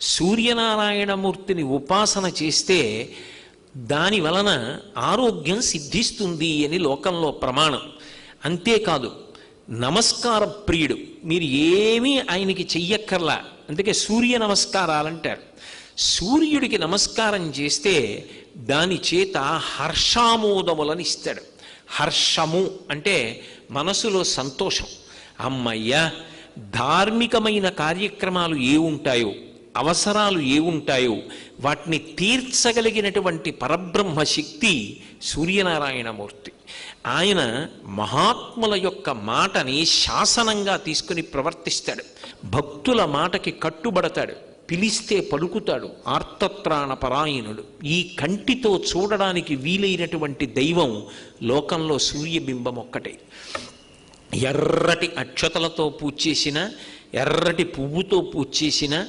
సూర్యనారాయణమూర్తిని ఉపాసన చేస్తే దాని వలన ఆరోగ్యం సిద్ధిస్తుంది అని లోకంలో ప్రమాణం. అంతేకాదు నమస్కార ప్రియుడు, మీరు ఏమీ ఆయనకి చెయ్యక్కర్లా. అందుకే సూర్య నమస్కారాలంటారు. సూర్యుడికి నమస్కారం చేస్తే దాని చేత హర్షామోదములను ఇస్తాడు. హర్షము అంటే మనసులో సంతోషం. అమ్మయ్య, ధార్మికమైన కార్యక్రమాలు ఏ ఉంటాయో, అవసరాలు ఏ ఉంటాయో వాటిని తీర్చగలిగినటువంటి పరబ్రహ్మ శక్తి సూర్యనారాయణమూర్తి. ఆయన మహాత్ముల యొక్క మాటని శాసనంగా తీసుకుని ప్రవర్తిస్తాడు. భక్తుల మాటకి కట్టుబడతాడు. పిలిస్తే పలుకుతాడు. ఆర్తత్రాణ పరాయణుడు. ఈ కంటితో చూడడానికి వీలైనటువంటి దైవం లోకంలో సూర్యబింబం ఒక్కటే. ఎర్రటి అక్షతలతో పూజ చేసిన, ఎర్రటి పువ్వుతో పూజ చేసిన,